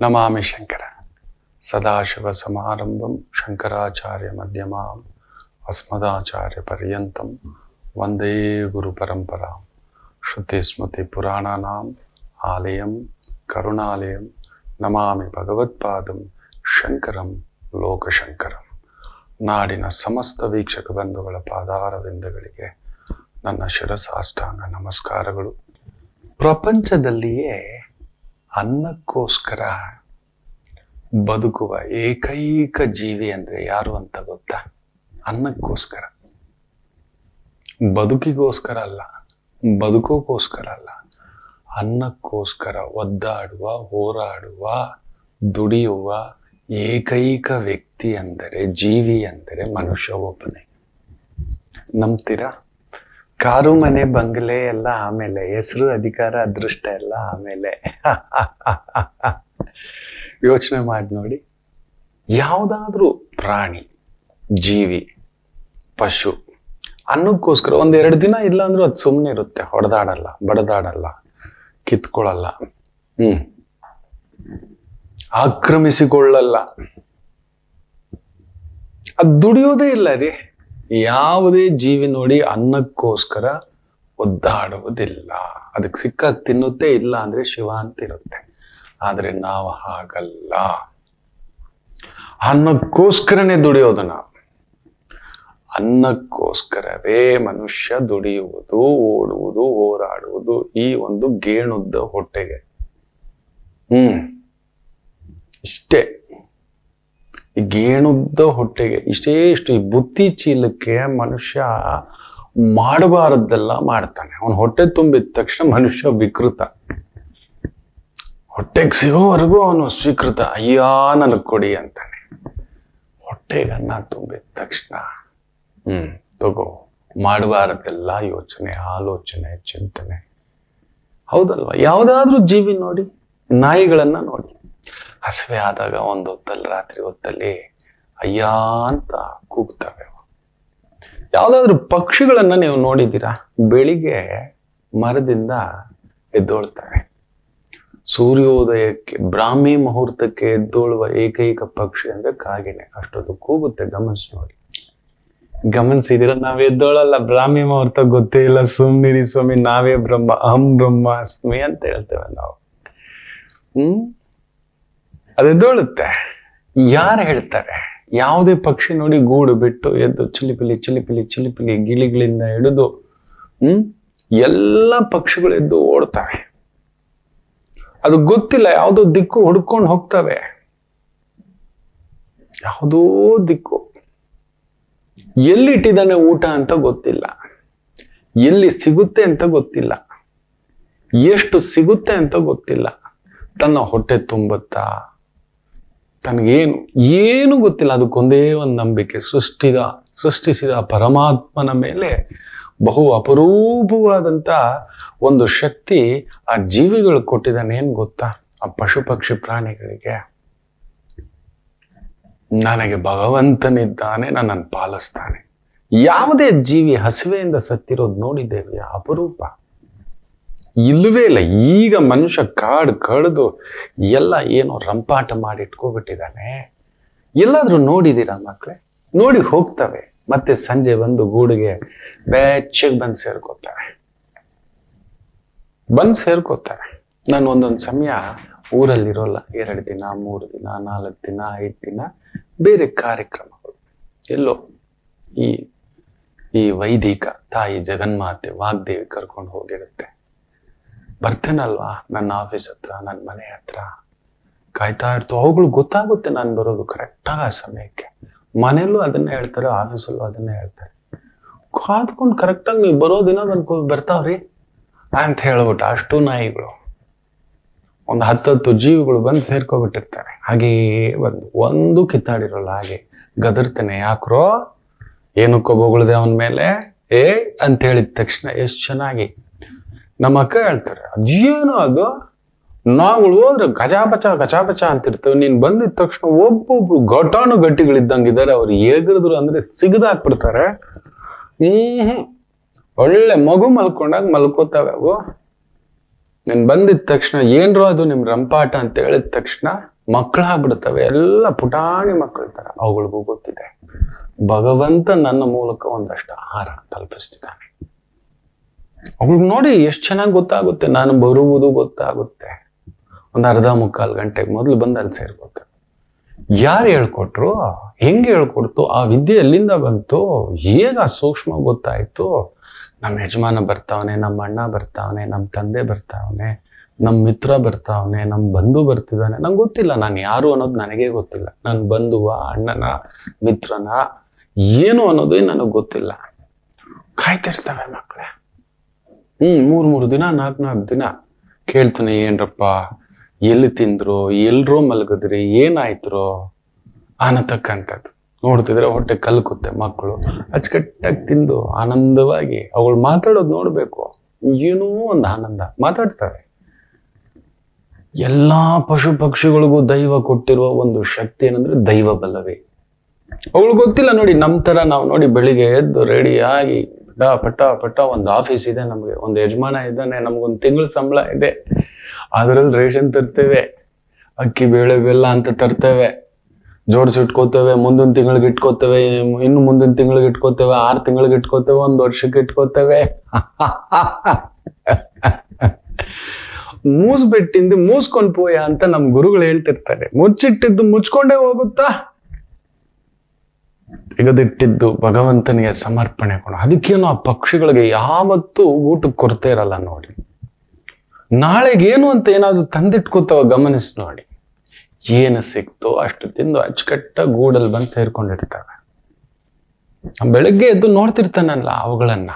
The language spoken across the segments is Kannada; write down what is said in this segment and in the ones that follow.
ನಮಾಮಿ ಶಂಕರ ಸದಾಶಿವ ಸಮಾರಂಭಂ ಶಂಕರಾಚಾರ್ಯ ಮಧ್ಯಮಾಂ ಅಸ್ಮದಾಚಾರ್ಯ ಪರ್ಯಂತಂ ವಂದೇ ಗುರು ಪರಂಪರಾಂ ಶ್ರುತಿ ಸ್ಮೃತಿ ಪುರಾಣಾನಾಂ ಆಲಯಂ ಕರುಣಾಲಯಂ ನಮಾಮಿ ಭಗವತ್ಪಾದಂ ಶಂಕರಂ ಲೋಕಶಂಕರಂ. ನಾಡಿನ ಸಮಸ್ತ ವೀಕ್ಷಕ ಬಂಧುಗಳ ಪಾದಾರವಿಂದಗಳಿಗೆ ನನ್ನ ಶಿರಸಾಷ್ಟಾಂಗ ನಮಸ್ಕಾರಗಳು. ಪ್ರಪಂಚದಲ್ಲಿಯೇ ಅನ್ನಕ್ಕೋಸ್ಕರ ಬದುಕುವ ಏಕೈಕ ಜೀವಿ ಅಂದ್ರೆ ಯಾರು ಅಂತ ಗೊತ್ತಾ? ಅನ್ನಕ್ಕೋಸ್ಕರ, ಬದುಕಿಗೋಸ್ಕರ ಅಲ್ಲ, ಬದುಕೋಗೋಸ್ಕರ ಅಲ್ಲ, ಅನ್ನಕ್ಕೋಸ್ಕರ ಒದ್ದಾಡುವ, ಹೋರಾಡುವ, ದುಡಿಯುವ ಏಕೈಕ ವ್ಯಕ್ತಿ ಅಂದರೆ, ಜೀವಿ ಅಂದರೆ ಮನುಷ್ಯ ಒಬ್ಬನೇ. ನಂಬ್ತೀರಾ? ಕಾರು ಮನೆ ಬಂಗಲೆ ಎಲ್ಲ ಆಮೇಲೆ, ಹೆಸರು ಅಧಿಕಾರ ಅದೃಷ್ಟ ಎಲ್ಲ ಆಮೇಲೆ. ಯೋಚನೆ ಮಾಡಿ ನೋಡಿ, ಯಾವುದಾದ್ರೂ ಪ್ರಾಣಿ, ಜೀವಿ, ಪಶು ಅನ್ನಕ್ಕೋಸ್ಕರ ಒಂದೆರಡು ದಿನ ಇಲ್ಲ ಅಂದ್ರೂ ಅದು ಸುಮ್ಮನೆ ಇರುತ್ತೆ. ಹೊಡೆದಾಡಲ್ಲ, ಬಡದಾಡಲ್ಲ, ಕಿತ್ಕೊಳ್ಳಲ್ಲ, ಆಕ್ರಮಿಸಿಕೊಳ್ಳಲ್ಲ, ಅದು ದುಡಿಯೋದೇ ಇಲ್ಲ ರೀ. ಯಾವುದೇ ಜೀವಿ ನೋಡಿ ಅನ್ನಕ್ಕೋಸ್ಕರ ಒದ್ದಾಡುವುದಿಲ್ಲ. ಅದಕ್ಕೆ ಸಿಕ್ಕಾಗ ತಿನ್ನುತ್ತೆ, ಇಲ್ಲ ಅಂದ್ರೆ ಶಿವ ಅಂತಿರುತ್ತೆ. ಆದ್ರೆ ನಾವು ಹಾಗಲ್ಲ. ಅನ್ನಕ್ಕೋಸ್ಕರನೇ ದುಡಿಯೋದು ನಾವು. ಅನ್ನಕ್ಕೋಸ್ಕರವೇ ಮನುಷ್ಯ ದುಡಿಯುವುದು, ಓಡುವುದು, ಹೋರಾಡುವುದು ಈ ಒಂದು ಗೇಣುದ್ದ ಹೊಟ್ಟೆಗೆ. ಇಷ್ಟೇ, ಈ ಗೇಣುದ್ದ ಹೊಟ್ಟೆಗೆ ಇಷ್ಟು ಈ ಬುತ್ತಿ ಚೀಲಕ್ಕೆ ಮನುಷ್ಯ ಮಾಡಬಾರದ್ದೆಲ್ಲ ಮಾಡ್ತಾನೆ. ಅವನು ಹೊಟ್ಟೆ ತುಂಬಿದ ತಕ್ಷಣ ಮನುಷ್ಯ ವಿಕೃತ. ಹೊಟ್ಟೆಗೆ ಸಿಗೋವರೆಗೂ ಅವನು ಸ್ವೀಕೃತ. ಅಯ್ಯ ನನಗೆ ಕೊಡಿ ಅಂತಾನೆ. ಹೊಟ್ಟೆಗೆ ಅನ್ನ ತುಂಬಿದ ತಕ್ಷಣ ತಗೋ, ಮಾಡಬಾರದ್ದೆಲ್ಲ ಯೋಚನೆ, ಆಲೋಚನೆ, ಚಿಂತನೆ. ಹೌದಲ್ವಾ? ಯಾವುದಾದ್ರೂ ಜೀವಿ ನೋಡಿ, ನಾಯಿಗಳನ್ನ ನೋಡಿ, ಹಸಿವೆ ಆದಾಗ ಒಂದು ಹೊತ್ತಲ್ಲಿ, ರಾತ್ರಿ ಹೊತ್ತಲ್ಲಿ ಅಯ್ಯ ಅಂತ ಕೂಗ್ತವೆ. ಯಾವ್ದಾದ್ರು ಪಕ್ಷಿಗಳನ್ನ ನೀವು ನೋಡಿದ್ದೀರಾ? ಬೆಳಿಗ್ಗೆ ಮರದಿಂದ ಎದ್ದೋಳ್ತವೆ. ಸೂರ್ಯೋದಯಕ್ಕೆ, ಬ್ರಾಹ್ಮಿ ಮುಹೂರ್ತಕ್ಕೆ ಎದ್ದೋಳುವ ಏಕೈಕ ಪಕ್ಷಿ ಅಂದ್ರೆ ಕಾಗೆನೆ. ಅಷ್ಟೊತ್ತು ಕೂಗುತ್ತೆ, ಗಮನಿಸಿ ನೋಡಿ. ಗಮನಿಸಿದಿರ? ನಾವ್ ಎದ್ದೋಳಲ್ಲ, ಬ್ರಾಹ್ಮಿ ಮುಹೂರ್ತ ಗೊತ್ತೇ ಇಲ್ಲ, ಸುಮ್ನಿರಿ ಸ್ವಾಮಿ, ನಾವೇ ಬ್ರಹ್ಮ, ಅಹಂ ಬ್ರಹ್ಮಾಸ್ಮಿ ಅಂತ ಹೇಳ್ತೇವೆ ನಾವು. ಅದೆದ್ದೋಳುತ್ತೆ. ಯಾರು ಹೇಳ್ತಾರೆ? ಯಾವುದೇ ಪಕ್ಷಿ ನೋಡಿ ಗೂಡು ಬಿಟ್ಟು ಎದ್ದು ಚಿಲಿಪಿಲಿ ಚಿಲಿಪಿಲಿ ಚಿಲಿಪಿಲಿ ಗಿಳಿಗಳಿಂದ ಹಿಡಿದು ಎಲ್ಲ ಪಕ್ಷಿಗಳು ಎದ್ದು ಓಡ್ತವೆ. ಅದು ಗೊತ್ತಿಲ್ಲ, ಯಾವುದೋ ದಿಕ್ಕು ಹುಡ್ಕೊಂಡು ಹೋಗ್ತವೆ. ಯಾವುದೋ ದಿಕ್ಕು. ಎಲ್ಲಿಟ್ಟಿದ್ದಾನೆ ಊಟ ಅಂತ ಗೊತ್ತಿಲ್ಲ, ಎಲ್ಲಿ ಸಿಗುತ್ತೆ ಅಂತ ಗೊತ್ತಿಲ್ಲ, ಎಷ್ಟು ಸಿಗುತ್ತೆ ಅಂತ ಗೊತ್ತಿಲ್ಲ. ತನ್ನ ಹೊಟ್ಟೆ ತುಂಬುತ್ತಾ, ತನಗೇನು ಏನು ಗೊತ್ತಿಲ್ಲ. ಅದಕ್ಕೊಂದೇ ಒಂದು ನಂಬಿಕೆ, ಸೃಷ್ಟಿಸಿದ ಪರಮಾತ್ಮನ ಮೇಲೆ ಬಹು ಅಪರೂಪವಾದಂತ ಒಂದು ಶಕ್ತಿ ಆ ಜೀವಿಗಳು ಕೊಟ್ಟಿದ್ದಾನೆ. ಏನ್ ಗೊತ್ತಾ? ಆ ಪಶು ಪಕ್ಷಿ ಪ್ರಾಣಿಗಳಿಗೆ, ನನಗೆ ಭಗವಂತನಿದ್ದಾನೆ, ನನ್ನನ್ನು ಪಾಲಿಸ್ತಾನೆ. ಯಾವುದೇ ಜೀವಿ ಹಸಿವೆಯಿಂದ ಸತ್ತಿರೋದು ನೋಡಿದ್ದೇವೆ? ಅಪರೂಪ. ಇಲ್ಲವೇ ಇಲ್ಲ. ಈಗ ಮನುಷ್ಯ ಕಾಡು ಕಡ್ದು ಎಲ್ಲ ಏನೋ ರಂಪಾಟ ಮಾಡಿ ಇಟ್ಕೋಬಿಟ್ಟಿದ್ದಾನೆ. ಎಲ್ಲಾದ್ರೂ ನೋಡಿದೀರಾ ಮಕ್ಳೇ? ನೋಡಿ ಹೋಗ್ತವೆ, ಮತ್ತೆ ಸಂಜೆ ಬಂದು ಗೂಡಿಗೆ ಬೆಚ್ಚಗೆ ಬಂದು ಸೇರ್ಕೋತವೆ. ನಾನು ಒಂದೊಂದು ಸಮಯ ಊರಲ್ಲಿರೋಲ್ಲ, 2 ದಿನ, 3 ದಿನ, 4 ದಿನ, 5 ದಿನ ಬೇರೆ ಕಾರ್ಯಕ್ರಮಗಳು. ಎಲ್ಲೋ ಈ ವೈದಿಕ ತಾಯಿ ಜಗನ್ಮಾತೆ ವಾಗ್ದೇವಿ ಕರ್ಕೊಂಡು ಹೋಗಿರುತ್ತೆ. ಬರ್ತೇನಲ್ವಾ, ನನ್ನ ಆಫೀಸ್ ಹತ್ರ, ನನ್ನ ಮನೆ ಹತ್ರ ಕಾಯ್ತಾ ಇರ್ತು. ಅವುಗಳು ಗೊತ್ತಾಗುತ್ತೆ ನಾನು ಬರೋದು ಕರೆಕ್ಟಾಗ ಆ ಸಮಯಕ್ಕೆ. ಮನೆಯಲ್ಲೂ ಅದನ್ನೇ ಹೇಳ್ತಾರೆ, ಆಫೀಸಲ್ಲೂ ಅದನ್ನೇ ಹೇಳ್ತಾರೆ. ಕಾದ್ಕೊಂಡು ಕರೆಕ್ಟಾಗಿ ನೀವು ಬರೋ ದಿನ ಬರ್ತಾವ್ರಿ ಅಂತ ಹೇಳ್ಬಿಟ್ಟು ಅಷ್ಟು ನಾಯಿಗಳು, ಒಂದು 10 ಜೀವಿಗಳು ಬಂದು ಸೇರ್ಕೊಬಿಟ್ಟಿರ್ತಾರೆ. ಹಾಗೇ ಒಂದು ಕಿತ್ತಾಡಿರೋಲ್ಲ. ಹಾಗೆ ಗದರ್ತೇನೆ, ಯಾಕ್ರೋ ಏನಕ್ಕೋ ಬೊಗಳ್ದೆ ಅವನ ಮೇಲೆ ಅಂತ ಹೇಳಿದ ತಕ್ಷಣ ಎಷ್ಟು ಚೆನ್ನಾಗಿ ನಮ್ಮ ಅಕ್ಕ ಹೇಳ್ತಾರೆ, ಅದೇನೋ ಅದು, ನಾವುಗಳು ಹೋದ್ರೆ ಗಜಾಬಚ ಅಂತಿರ್ತೇವೆ. ನೀನ್ ಬಂದಿದ ತಕ್ಷಣ ಒಬ್ಬೊಬ್ರು ಘಟಾನು ಗಟ್ಟಿಗಳಿದ್ದಂಗಿದ್ದಾರೆ. ಅವ್ರು ಹೇಗಿದ್ರು ಅಂದ್ರೆ ಸಿಗದಾಕ್ಬಿಡ್ತಾರೆ. ಒಳ್ಳೆ ಮಗು ಮಲ್ಕೊಂಡಾಗ ಮಲ್ಕೋತಾವೆ ಅವು. ನಾನು ಬಂದಿದ ತಕ್ಷಣ ಏನ್ರೋ ಅದು ನಿಮ್ ರಂಪಾಟ ಅಂತ ಹೇಳಿದ ತಕ್ಷಣ ಮಕ್ಕಳಾಗ್ಬಿಡ್ತವೆ, ಎಲ್ಲ ಪುಟಾಣಿ ಮಕ್ಕಳ ತರ. ಅವುಗಳಿಗೂ ಗೊತ್ತಿದೆ ಭಗವಂತ ನನ್ನ ಮೂಲಕ ಒಂದಷ್ಟು ಆಹಾರ ತಲುಪಿಸ್ತಿದ್ದಾನೆ. ಅವ್ಳಿಗೆ ನೋಡಿ ಎಷ್ಟು ಚೆನ್ನಾಗಿ ಗೊತ್ತಾಗುತ್ತೆ, ನಾನು ಬರುವುದು ಗೊತ್ತಾಗುತ್ತೆ. ಒಂದು ಅರ್ಧ ಮುಕ್ಕಾಲು ಗಂಟೆಗೆ ಮೊದಲು ಬಂದು ಅಲ್ಲಿ ಸೇರ್ಕೊತಾರೆ. ಯಾರು ಹೇಳ್ಕೊಟ್ರು, ಹೆಂಗೆ ಹೇಳ್ಕೊಡ್ತು, ಆ ವಿದ್ಯೆ ಎಲ್ಲಿಂದ ಬಂತು, ಹೇಗ ಸೂಕ್ಷ್ಮ ಗೊತ್ತಾಯ್ತು. ನಮ್ಮ ಯಜಮಾನ ಬರ್ತಾವನೆ, ನಮ್ಮ ಅಣ್ಣ ಬರ್ತಾವನೆ, ನಮ್ಮ ತಂದೆ ಬರ್ತಾವನೆ, ನಮ್ಮ ಮಿತ್ರ ಬರ್ತಾವನೆ, ನಮ್ಮ ಬಂಧು ಬರ್ತಿದ್ದಾನೆ. ನಂಗೆ ಗೊತ್ತಿಲ್ಲ ನಾನು ಯಾರು ಅನ್ನೋದು ನನಗೇ ಗೊತ್ತಿಲ್ಲ. ನನ್ನ ಬಂಧುವ, ಅಣ್ಣನ, ಮಿತ್ರನ, ಏನು ಅನ್ನೋದೇ ನನಗೆ ಗೊತ್ತಿಲ್ಲ. ಕಾಯ್ತಿರ್ತವೆ ಮಕ್ಕಳೇ. 3 ದಿನ 4 ದಿನ ಕೇಳ್ತಾನೆ, ಏನ್ರಪ್ಪ ಎಲ್ಲಿ ತಿಂದ್ರು, ಎಲ್ರೋ ಮಲಗಿದ್ರಿ, ಏನಾಯ್ತ್ರೋ ಅನ್ನತಕ್ಕಂಥದ್ದು. ನೋಡ್ತಿದ್ರೆ ಹೊಟ್ಟೆ ಕಲ್ಕುತ್ತೆ. ಮಕ್ಕಳು ಅಚ್ಚುಕಟ್ಟಾಗಿ ತಿಂದು ಆನಂದವಾಗಿ ಅವಳು ಮಾತಾಡೋದು ನೋಡ್ಬೇಕು. ಏನೋ ಒಂದು ಆನಂದ ಮಾತಾಡ್ತವೆ. ಎಲ್ಲಾ ಪಶು ಪಕ್ಷಿಗಳಿಗೂ ದೈವ ಕೊಟ್ಟಿರುವ ಒಂದು ಶಕ್ತಿ ಏನಂದ್ರೆ ದೈವ ಬಲವೇ. ಅವಳು ಗೊತ್ತಿಲ್ಲ ನೋಡಿ, ನಮ್ಮ ತರ ನಾವು ನೋಡಿ ಬೆಳಿಗ್ಗೆ ಎದ್ದು ರೆಡಿ ಆಗಿ ಪಟ ಪಟ ಒಂದು ಆಫೀಸ್ ಇದೆ, ನಮ್ಗೆ ಒಂದು ಯಜಮಾನ ಇದ್ದಾನೆ, ನಮ್ಗೊಂದು ತಿಂಗಳ ಸಂಬಳ ಇದೆ, ಅದ್ರಲ್ಲಿ ರೇಷನ್ ತರ್ತೇವೆ, ಅಕ್ಕಿ ಬೇಳೆ ಬೆಲ್ಲ ಅಂತ ತರ್ತೇವೆ, ಜೋಡಿಸಿಟ್ಕೋತೇವೆ, ಮುಂದಿನ ತಿಂಗಳಿಗೆ ಇಟ್ಕೋತೇವೆ, ಇನ್ನು ಮುಂದಿನ ತಿಂಗಳಿಗೆ ಇಟ್ಕೋತೇವೆ, 6 ತಿಂಗಳಿಗೆ ಇಟ್ಕೋತೇವೆ, 1 ವರ್ಷಕ್ಕೆ ಇಟ್ಕೋತೇವೆ. ಮೂಸ್ಬೆಟ್ಟಿಂದ ಮೂಸ್ಕೊಂಡ್ ಪೋಯ ಅಂತ ನಮ್ ಗುರುಗಳು ಹೇಳ್ತಿರ್ತಾರೆ. ಮುಚ್ಚಿಟ್ಟಿದ್ದು ಮುಚ್ಕೊಂಡೇ ಹೋಗುತ್ತಾ, ತೆಗೆದಿಟ್ಟಿದ್ದು ಭಗವಂತನಿಗೆ ಸಮರ್ಪಣೆ ಕೊಡ. ಅದಕ್ಕೇನು ಆ ಪಕ್ಷಿಗಳಿಗೆ ಯಾವತ್ತೂ ಊಟಕ್ಕೆ ಕೊರತೆ ಇರಲ್ಲ ನೋಡಿ. ನಾಳೆಗೇನು ಅಂತ ಏನಾದ್ರು ತಂದಿಟ್ಕೋತಾವ ಗಮನಿಸಿ ನೋಡಿ. ಏನು ಸಿಕ್ತೋ ಅಷ್ಟು ತಿಂದು ಅಚ್ಚುಕಟ್ಟ ಗೂಡಲ್ಲಿ ಬಂದು ಸೇರ್ಕೊಂಡಿರ್ತವೆ. ಬೆಳಗ್ಗೆ ಎದ್ದು ನೋಡ್ತಿರ್ತಾನಲ್ಲ ಅವುಗಳನ್ನ,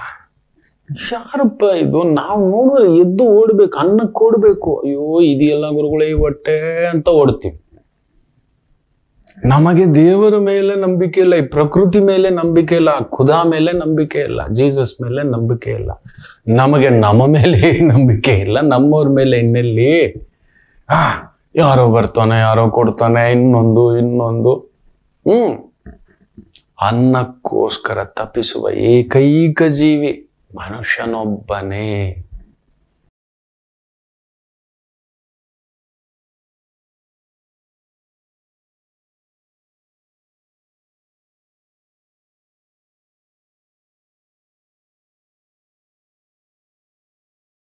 ಯಾರಪ್ಪ ಇದು, ನಾವು ನೋಡಿದ್ರೆ ಎದ್ದು ಓಡ್ಬೇಕು, ಅನ್ನಕ್ಕೆ ಓಡ್ಬೇಕು. ಅಯ್ಯೋ ಇದೆಲ್ಲ ಗುರುಗಳೇ ಹೊಟ್ಟೆ ಅಂತ ಓಡ್ತೀವಿ. ನಮಗೆ ದೇವರ ಮೇಲೆ ನಂಬಿಕೆ ಇಲ್ಲ, ಈ ಪ್ರಕೃತಿ ಮೇಲೆ ನಂಬಿಕೆ ಇಲ್ಲ, ಖುದಾ ಮೇಲೆ ನಂಬಿಕೆ ಇಲ್ಲ, ಜೀಸಸ್ ಮೇಲೆ ನಂಬಿಕೆ ಇಲ್ಲ. ನಮಗೆ ನಮ್ಮ ಮೇಲೆ ನಂಬಿಕೆ ಇಲ್ಲ, ನಮ್ಮವ್ರ ಮೇಲೆ ಇನ್ನೆಲ್ಲಿ. ಯಾರೋ ಬರ್ತಾನೆ, ಯಾರೋ ಕೊಡ್ತಾನೆ, ಇನ್ನೊಂದು. ಅನ್ನಕ್ಕೋಸ್ಕರ ತಪ್ಪಿಸುವ ಏಕೈಕ ಜೀವಿ ಮನುಷ್ಯನೊಬ್ಬನೇ.